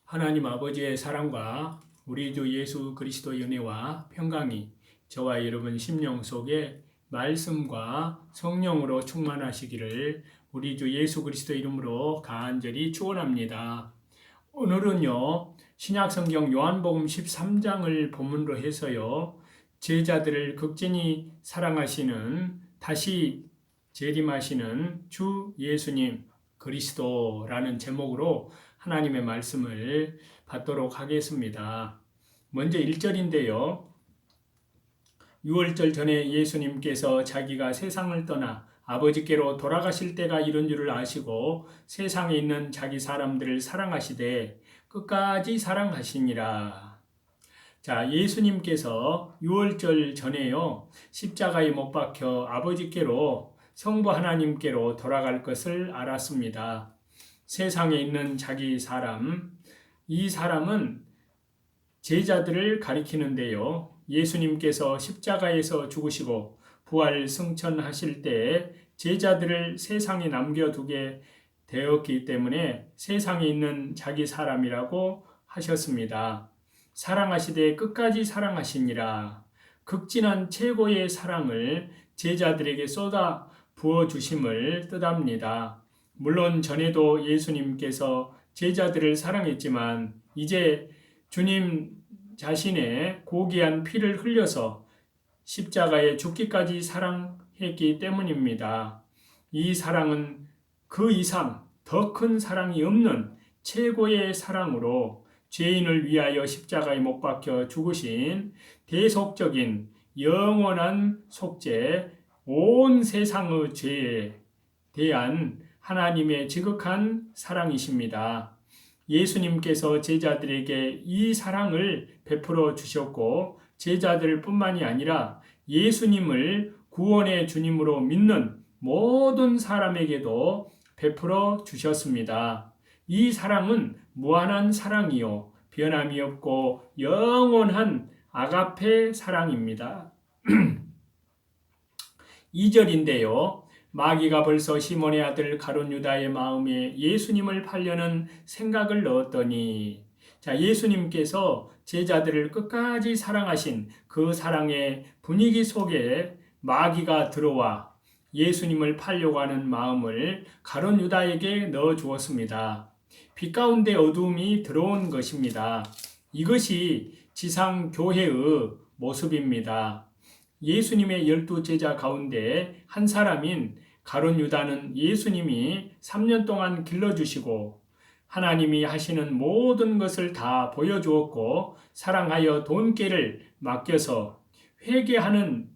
하나님 아버지의 사랑과 우리 주 예수 그리스도의 은혜와 평강이 저와 여러분 심령 속에 말씀과 성령으로 충만하시기를 우리 주 예수 그리스도 이름으로 간절히 축원합니다. 오늘은요, 신약성경 요한복음 13장을 본문으로 해서요, 제자들을 극진히 사랑하시는, 다시 재림하시는 주 예수님 그리스도라는 제목으로 하나님의 말씀을 받도록 하겠습니다. 먼저 1절인데요. 6월절 전에 예수님께서 자기가 세상을 떠나 아버지께로 돌아가실 때가 이런 줄을 아시고 세상에 있는 자기 사람들을 사랑하시되 끝까지 사랑하시니라. 자, 예수님께서 6월절 전에요, 십자가에 못 박혀 아버지께로 성부 하나님께로 돌아갈 것을 알았습니다. 세상에 있는 자기 사람, 이 사람은 제자들을 가리키는데요. 예수님께서 십자가에서 죽으시고 부활 승천하실 때 제자들을 세상에 남겨두게 되었기 때문에 세상에 있는 자기 사람이라고 하셨습니다. 사랑하시되 끝까지 사랑하시니라. 극진한 최고의 사랑을 제자들에게 쏟아 부어주심을 뜻합니다. 물론 전에도 예수님께서 제자들을 사랑했지만 이제 주님 자신의 고귀한 피를 흘려서 십자가에 죽기까지 사랑했기 때문입니다. 이 사랑은 그 이상 더 큰 사랑이 없는 최고의 사랑으로 죄인을 위하여 십자가에 못 박혀 죽으신 대속적인 영원한 속죄, 온 세상의 죄에 대한 하나님의 지극한 사랑이십니다. 예수님께서 제자들에게 이 사랑을 베풀어 주셨고 제자들뿐만이 아니라 예수님을 구원의 주님으로 믿는 모든 사람에게도 베풀어 주셨습니다. 이 사랑은 무한한 사랑이요 변함이 없고 영원한 아가페 사랑입니다. 2절인데요. 마귀가 벌써 시몬의 아들 가룟 유다의 마음에 예수님을 팔려는 생각을 넣었더니, 자, 예수님께서 제자들을 끝까지 사랑하신 그 사랑의 분위기 속에 마귀가 들어와 예수님을 팔려고 하는 마음을 가룟 유다에게 넣어 주었습니다. 빛 가운데 어두움이 들어온 것입니다. 이것이 지상 교회의 모습입니다. 예수님의 12제자 가운데 한 사람인 가룟 유다는 예수님이 3년 동안 길러주시고 하나님이 하시는 모든 것을 다 보여주었고 사랑하여 돈깨를 맡겨서 회개하는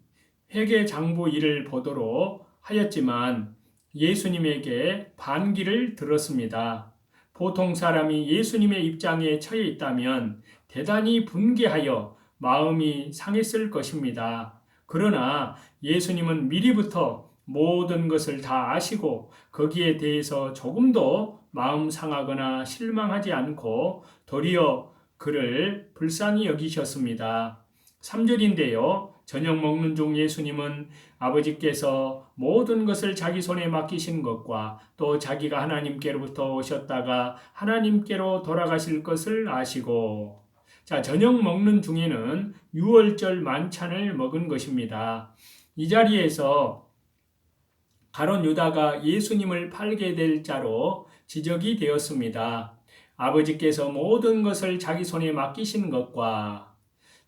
회개장부 일을 보도록 하였지만 예수님에게 반기를 들었습니다. 보통 사람이 예수님의 입장에 처해 있다면 대단히 분개하여 마음이 상했을 것입니다. 그러나 예수님은 미리부터 모든 것을 다 아시고 거기에 대해서 조금도 마음 상하거나 실망하지 않고 도리어 그를 불쌍히 여기셨습니다. 3절인데요. 저녁 먹는 중 예수님은 아버지께서 모든 것을 자기 손에 맡기신 것과 또 자기가 하나님께로부터 오셨다가 하나님께로 돌아가실 것을 아시고, 자, 저녁 먹는 중에는 6월절 만찬을 먹은 것입니다. 이 자리에서 가룟 유다가 예수님을 팔게 될 자로 지적이 되었습니다. 아버지께서 모든 것을 자기 손에 맡기신 것과,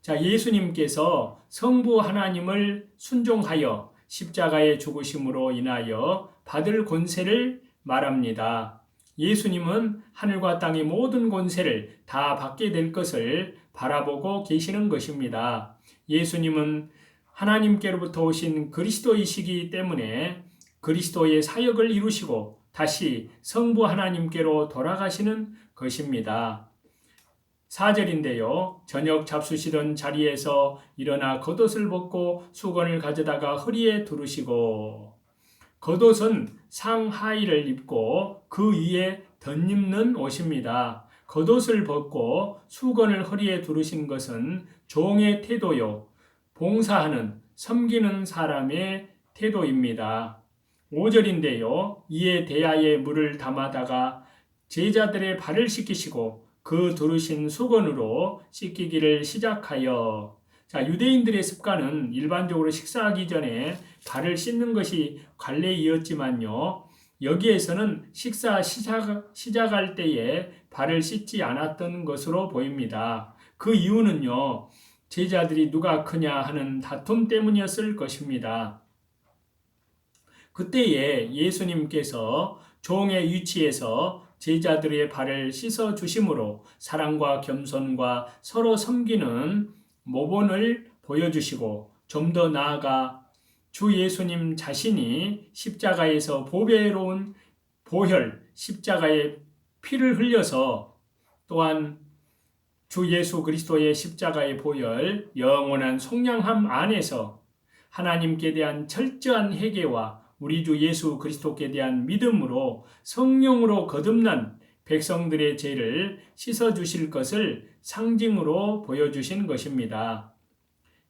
자, 예수님께서 성부 하나님을 순종하여 십자가의 죽으심으로 인하여 받을 권세를 말합니다. 예수님은 하늘과 땅의 모든 권세를 다 받게 될 것을 바라보고 계시는 것입니다. 예수님은 하나님께로부터 오신 그리스도이시기 때문에 그리스도의 사역을 이루시고 다시 성부 하나님께로 돌아가시는 것입니다. 4절인데요. 저녁 잡수시던 자리에서 일어나 겉옷을 벗고 수건을 가져다가 허리에 두르시고, 겉옷은 상하의를 입고 그 위에 덧입는 옷입니다. 겉옷을 벗고 수건을 허리에 두르신 것은 종의 태도요, 봉사하는, 섬기는 사람의 태도입니다. 5절인데요. 이에 대야에 물을 담아다가 제자들의 발을 씻기시고 그 두르신 수건으로 씻기기를 시작하여. 자, 유대인들의 습관은 일반적으로 식사하기 전에 발을 씻는 것이 관례이었지만요. 여기에서는 식사 시작할 때에 발을 씻지 않았던 것으로 보입니다. 그 이유는요. 제자들이 누가 크냐 하는 다툼 때문이었을 것입니다. 그때에 예수님께서 종의 위치에서 제자들의 발을 씻어 주심으로 사랑과 겸손과 서로 섬기는 모본을 보여주시고 좀 더 나아가 주 예수님 자신이 십자가에서 보배로운 보혈, 십자가의 피를 흘려서 또한 주 예수 그리스도의 십자가의 보혈, 영원한 속량함 안에서 하나님께 대한 철저한 회개와 우리 주 예수 그리스도께 대한 믿음으로 성령으로 거듭난 백성들의 죄를 씻어주실 것을 상징으로 보여주신 것입니다.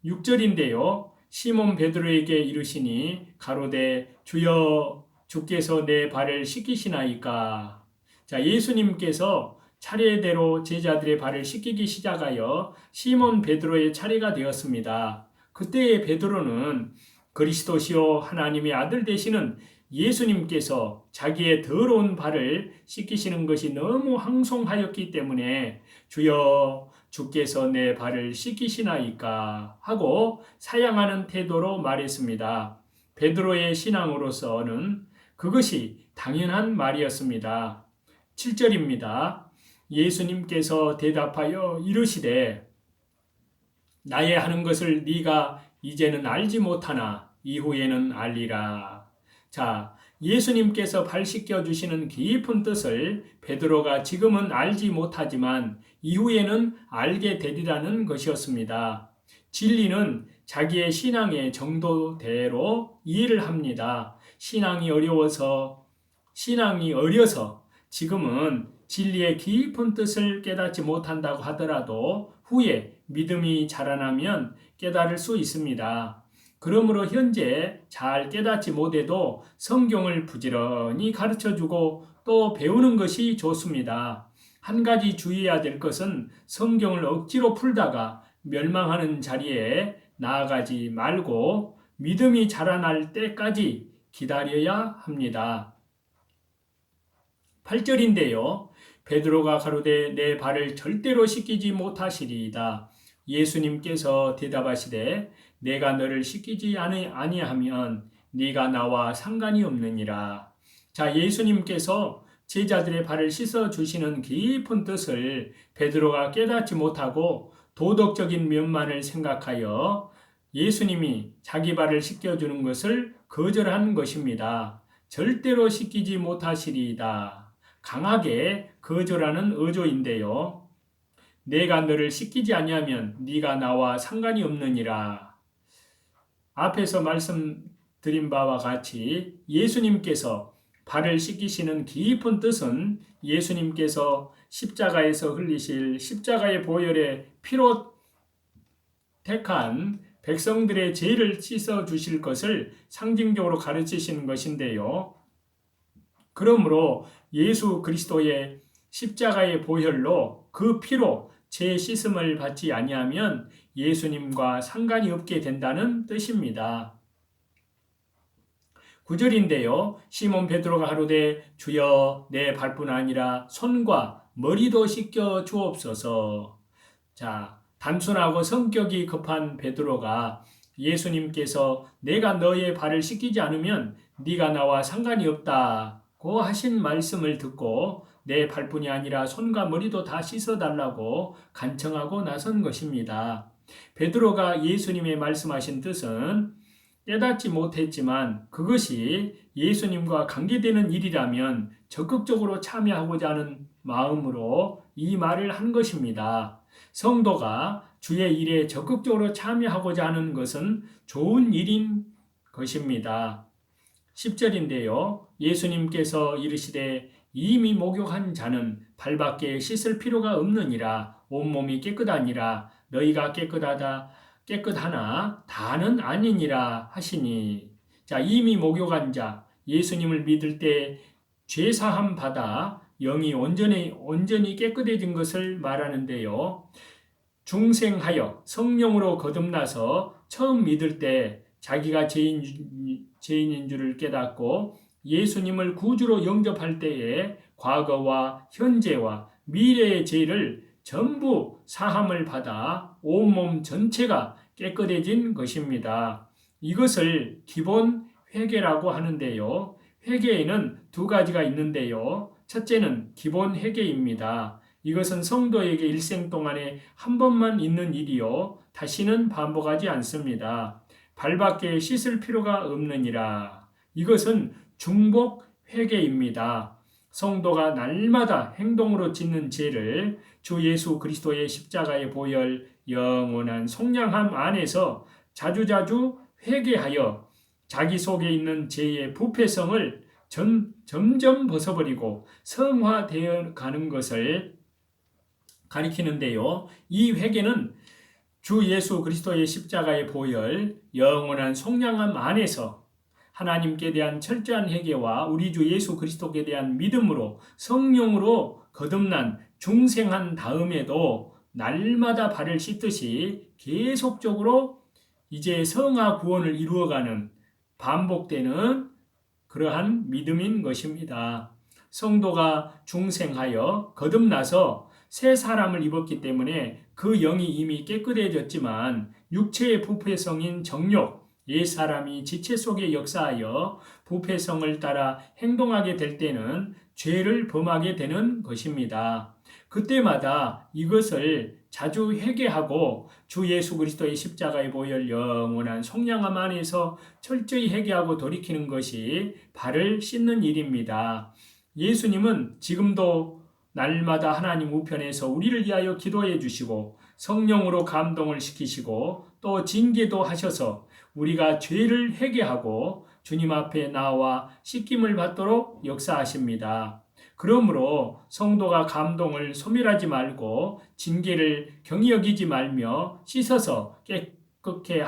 6절인데요. 시몬 베드로에게 이르시니 가로되 주여 주께서 내 발을 씻기시나이까. 자, 예수님께서 차례대로 제자들의 발을 씻기기 시작하여 시몬 베드로의 차례가 되었습니다. 그때의 베드로는 그리스도시요 하나님의 아들 되시는 예수님께서 자기의 더러운 발을 씻기시는 것이 너무 황송하였기 때문에 주여 주께서 내 발을 씻기시나이까 하고 사양하는 태도로 말했습니다. 베드로의 신앙으로서는 그것이 당연한 말이었습니다. 7절입니다. 예수님께서 대답하여 이르시되 나의 하는 것을 네가 이제는 알지 못하나 이후에는 알리라. 자, 예수님께서 발 씻겨주시는 깊은 뜻을 베드로가 지금은 알지 못하지만 이후에는 알게 되리라는 것이었습니다. 진리는 자기의 신앙의 정도대로 이해를 합니다. 신앙이 어려서 지금은 진리의 깊은 뜻을 깨닫지 못한다고 하더라도 후에 믿음이 자라나면 깨달을 수 있습니다. 그러므로 현재 잘 깨닫지 못해도 성경을 부지런히 가르쳐주고 또 배우는 것이 좋습니다. 한 가지 주의해야 될 것은 성경을 억지로 풀다가 멸망하는 자리에 나아가지 말고 믿음이 자라날 때까지 기다려야 합니다. 8절인데요. 베드로가 가로되 내 발을 절대로 씻기지 못하시리이다. 예수님께서 대답하시되 내가 너를 씻기지 아니하면 네가 나와 상관이 없느니라. 자, 예수님께서 제자들의 발을 씻어 주시는 깊은 뜻을 베드로가 깨닫지 못하고 도덕적인 면만을 생각하여 예수님이 자기 발을 씻겨주는 것을 거절한 것입니다. 절대로 씻기지 못하시리이다. 강하게 거절하는 어조인데요. 내가 너를 씻기지 아니하면 네가 나와 상관이 없느니라. 앞에서 말씀드린 바와 같이 예수님께서 발을 씻기시는 깊은 뜻은 예수님께서 십자가에서 흘리실 십자가의 보혈의 피로 택한 백성들의 죄를 씻어 주실 것을 상징적으로 가르치시는 것인데요. 그러므로 예수 그리스도의 십자가의 보혈로 그 피로 죄 씻음을 받지 아니하면 예수님과 상관이 없게 된다는 뜻입니다. 9절인데요. 시몬 베드로가 가로되 주여 내 발뿐 아니라 손과 머리도 씻겨 주옵소서. 자, 단순하고 성격이 급한 베드로가 예수님께서 내가 너의 발을 씻기지 않으면 네가 나와 상관이 없다고 하신 말씀을 듣고 내 발뿐이 아니라 손과 머리도 다 씻어달라고 간청하고 나선 것입니다. 베드로가 예수님의 말씀하신 뜻은 깨닫지 못했지만 그것이 예수님과 관계되는 일이라면 적극적으로 참여하고자 하는 마음으로 이 말을 한 것입니다. 성도가 주의 일에 적극적으로 참여하고자 하는 것은 좋은 일인 것입니다. 10절인데요. 예수님께서 이르시되 이미 목욕한 자는 발밖에 씻을 필요가 없느니라. 온몸이 깨끗하니라. 너희가 깨끗하나 다는 아니니라 하시니. 자, 이미 목욕한 자, 예수님을 믿을 때 죄사함 받아 영이 온전히 깨끗해진 것을 말하는데요. 중생하여 성령으로 거듭나서 처음 믿을 때 자기가 죄인인 줄을 깨닫고 예수님을 구주로 영접할 때에 과거와 현재와 미래의 죄를 전부 사함을 받아 온몸 전체가 깨끗해진 것입니다. 이것을 기본 회개라고 하는데요. 회개에는 두 가지가 있는데요. 첫째는 기본 회개입니다. 이것은 성도에게 일생 동안에 한 번만 있는 일이요. 다시는 반복하지 않습니다. 발밖에 씻을 필요가 없느니라. 이것은 중복 회개입니다. 성도가 날마다 행동으로 짓는 죄를 주 예수 그리스도의 십자가의 보혈 영원한 속량함 안에서 자주자주 회개하여 자기 속에 있는 죄의 부패성을 점점 벗어버리고 성화되어 가는 것을 가리키는데요. 이 회개는 주 예수 그리스도의 십자가의 보혈 영원한 속량함 안에서 하나님께 대한 철저한 회개와 우리 주 예수 그리스도께 대한 믿음으로 성령으로 거듭난 중생한 다음에도 날마다 발을 씻듯이 계속적으로 이제 성화 구원을 이루어가는 반복되는 그러한 믿음인 것입니다. 성도가 중생하여 거듭나서 새 사람을 입었기 때문에 그 영이 이미 깨끗해졌지만 육체의 부패성인 정욕, 옛사람이 지체 속에 역사하여 부패성을 따라 행동하게 될 때는 죄를 범하게 되는 것입니다. 그때마다 이것을 자주 회개하고 주 예수 그리스도의 십자가의 보혈 영원한 속량함 안에서 철저히 회개하고 돌이키는 것이 발을 씻는 일입니다. 예수님은 지금도 날마다 하나님 우편에서 우리를 위하여 기도해 주시고 성령으로 감동을 시키시고 또 징계도 하셔서 우리가 죄를 회개하고 주님 앞에 나와 씻김을 받도록 역사하십니다. 그러므로 성도가 감동을 소멸하지 말고 징계를 경히 여기지 말며 씻어서 깨끗게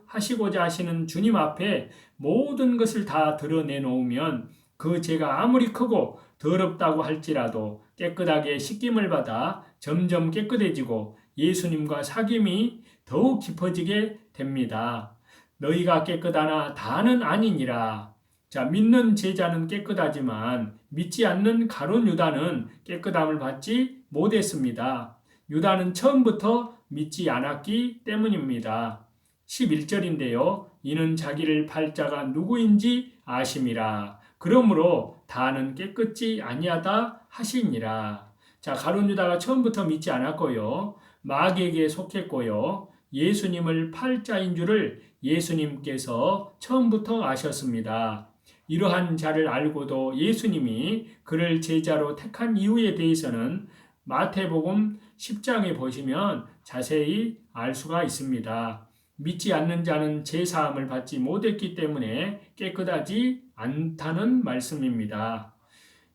하시고자 하시는 주님 앞에 모든 것을 다 드러내놓으면 그 죄가 아무리 크고 더럽다고 할지라도 깨끗하게 씻김을 받아 점점 깨끗해지고 예수님과 사귐이 더욱 깊어지게 됩니다. 너희가 깨끗하나 다는 아니니라. 자, 믿는 제자는 깨끗하지만 믿지 않는 가룟 유다는 깨끗함을 받지 못했습니다. 유다는 처음부터 믿지 않았기 때문입니다. 11절인데요. 이는 자기를 팔 자가 누구인지 아심이라. 그러므로 다는 깨끗지 아니하다 하시니라. 자, 가룟 유다가 처음부터 믿지 않았고요. 마귀에게 속했고요. 예수님을 팔 자인 줄을 예수님께서 처음부터 아셨습니다. 이러한 자를 알고도 예수님이 그를 제자로 택한 이유에 대해서는 마태복음 10장에 보시면 자세히 알 수가 있습니다. 믿지 않는 자는 제사함을 받지 못했기 때문에 깨끗하지 않다는 말씀입니다.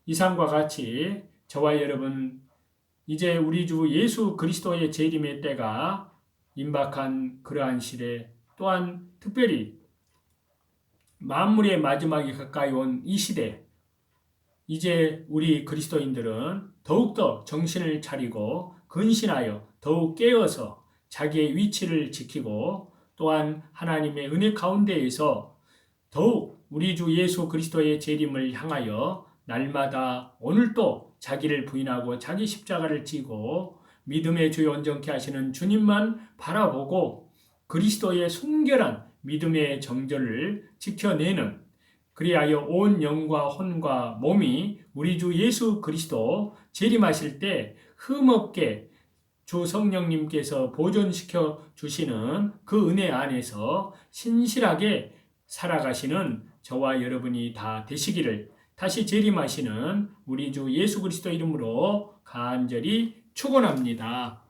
이상과 같이 저와 여러분 이제 우리 주 예수 그리스도의 재림의 때가 임박한 그러한 시대 또한 특별히 만물의 마지막이 가까이 온 이 시대 이제 우리 그리스도인들은 더욱더 정신을 차리고 근신하여 더욱 깨어서 자기의 위치를 지키고 또한 하나님의 은혜 가운데에서 더욱 우리 주 예수 그리스도의 재림을 향하여 날마다 오늘도 자기를 부인하고 자기 십자가를 지고 믿음의 주요 온전케 하시는 주님만 바라보고 그리스도의 순결한 믿음의 정절을 지켜내는 그리하여 온 영과 혼과 몸이 우리 주 예수 그리스도 재림하실 때 흠없게 주 성령님께서 보존시켜 주시는 그 은혜 안에서 신실하게 살아가시는 저와 여러분이 다 되시기를 다시 재림하시는 우리 주 예수 그리스도 이름으로 간절히 축원합니다.